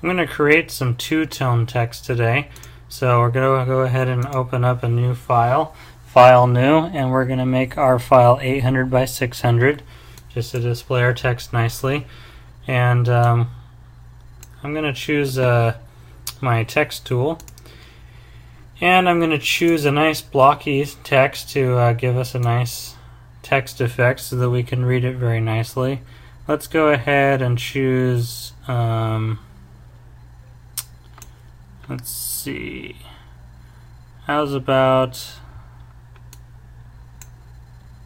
I'm going to create some two-tone text today. So we're going to go ahead and open up a new file, File New, and we're going to make our file 800 by 600 just to display our text nicely. And I'm going to choose my text tool, and I'm going to choose a nice blocky text to give us a nice text effect so that we can read it very nicely. Let's go ahead and choose let's see, how's about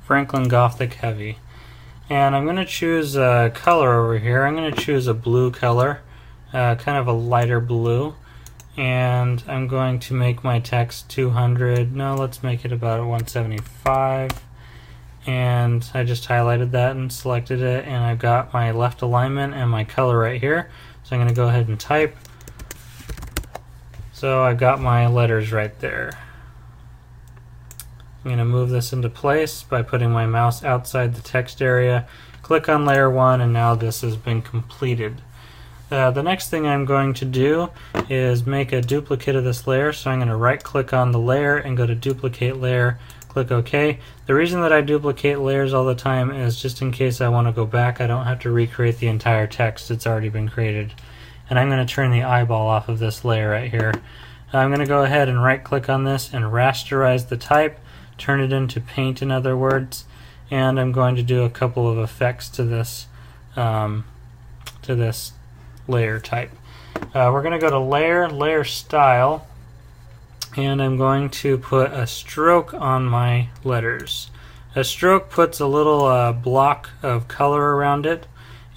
Franklin Gothic Heavy. And I'm going to choose a color over here. I'm going to choose a blue color, kind of a lighter blue, and I'm going to make my text 200. No, let's make it about 175. And I just highlighted that and selected it, and I've got my left alignment and my color right here. So I'm going to go ahead and type. So I've got my letters right there. I'm going to move this into place by putting my mouse outside the text area, click on layer 1, and now this has been completed. The next thing I'm going to do is make a duplicate of this layer, so I'm going to right click on the layer and go to duplicate layer, click OK. The reason that I duplicate layers all the time is just in case I want to go back, I don't have to recreate the entire text, it's already been created. And I'm going to turn the eyeball off of this layer right here. I'm going to go ahead and right click on this and rasterize the type, turn it into paint in other words, and I'm going to do a couple of effects to this layer type. We're going to go to layer style, and I'm going to put a stroke on my letters. A stroke puts a little block of color around it,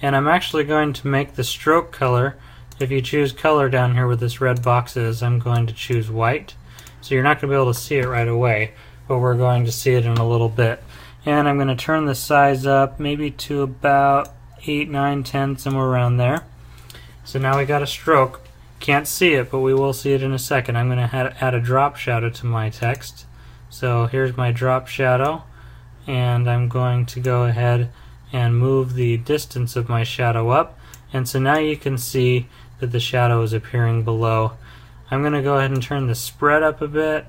and I'm actually going to make the stroke color. If you choose color down here where this red box is, I'm going to choose white. So you're not going to be able to see it right away, but we're going to see it in a little bit. And I'm going to turn the size up maybe to about 8, 9, 10, somewhere around there. So now we got a stroke. Can't see it, but we will see it in a second. I'm going to add a drop shadow to my text. So here's my drop shadow, and I'm going to go ahead and move the distance of my shadow up. And so now you can see that the shadow is appearing below. I'm going to go ahead and turn the spread up a bit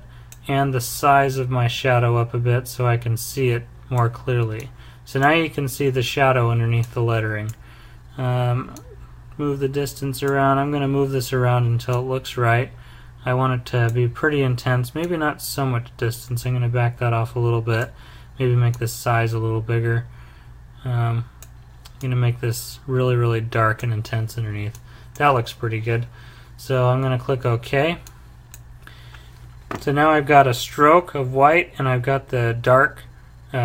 and the size of my shadow up a bit so I can see it more clearly. So now you can see the shadow underneath the lettering. Move the distance around. I'm going to move this around until it looks right. I want it to be pretty intense, maybe not so much distance. I'm going to back that off a little bit, maybe make this size a little bigger. I'm going to make this really, really dark and intense underneath. That looks pretty good. So I'm going to click OK. So now I've got a stroke of white, and I've got the dark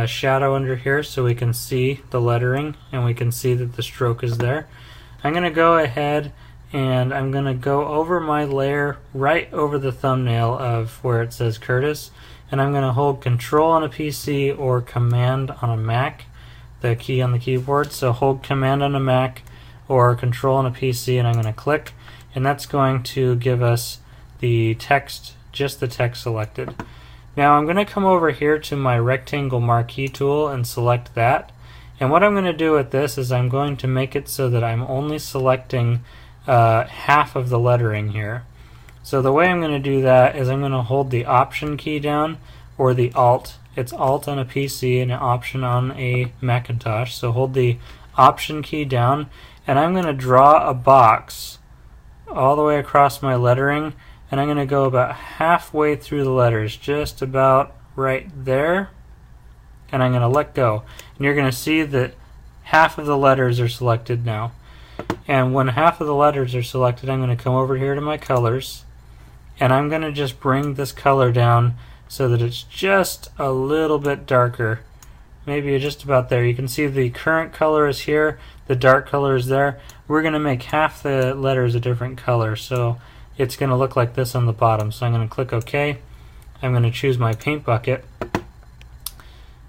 shadow under here so we can see the lettering and we can see that the stroke is there. I'm going to go ahead and I'm going to go over my layer right over the thumbnail of where it says Curtis, and I'm going to hold Control on a PC or Command on a Mac, the key on the keyboard. So hold Command on a Mac or Control on a PC, and I'm going to click, and that's going to give us the text, just the text selected. Now I'm going to come over here to my rectangle marquee tool and select that. And what I'm going to do with this is I'm going to make it so that I'm only selecting half of the lettering here. So the way I'm going to do that is I'm going to hold the Option key down, or the Alt. It's Alt on a PC and an Option on a Macintosh. So hold the Option key down, and I'm going to draw a box all the way across my lettering, and I'm going to go about halfway through the letters, just about right there, and I'm going to let go. And you're going to see that half of the letters are selected now. And when half of the letters are selected, I'm going to come over here to my colors, and I'm going to just bring this color down so that it's just a little bit darker. Maybe just about there. You can see the current color is here, the dark color is there. We're going to make half the letters a different color, so it's going to look like this on the bottom. So I'm going to click OK. I'm going to choose my paint bucket.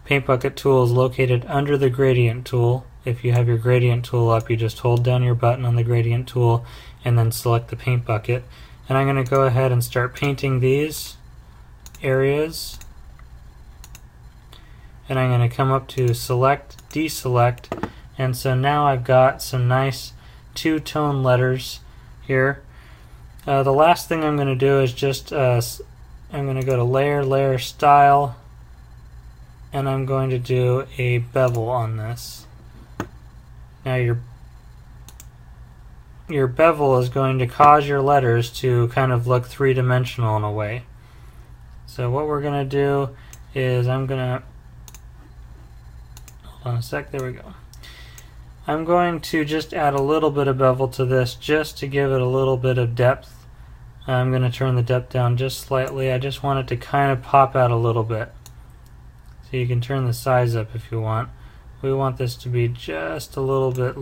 Paint bucket tool is located under the gradient tool. If you have your gradient tool up, you just hold down your button on the gradient tool and then select the paint bucket. And I'm going to go ahead and start painting these areas. And I'm going to come up to select, deselect, and so now I've got some nice two-tone letters, here. The last thing I'm going to do is just I'm going to go to layer, layer style, and I'm going to do a bevel on this. Now your bevel is going to cause your letters to kind of look three-dimensional in a way. So what we're going to do is I'm going to, hold on a sec, there we go. I'm going to just add a little bit of bevel to this just to give it a little bit of depth. I'm going to turn the depth down just slightly. I just want it to kind of pop out a little bit. So you can turn the size up if you want. We want this to be just a little bit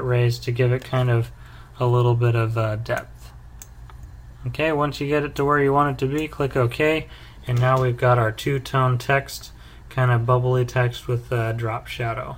raised to give it kind of a little bit of depth. Okay, once you get it to where you want it to be, click OK, and now we've got our two-tone text, kind of bubbly text with drop shadow.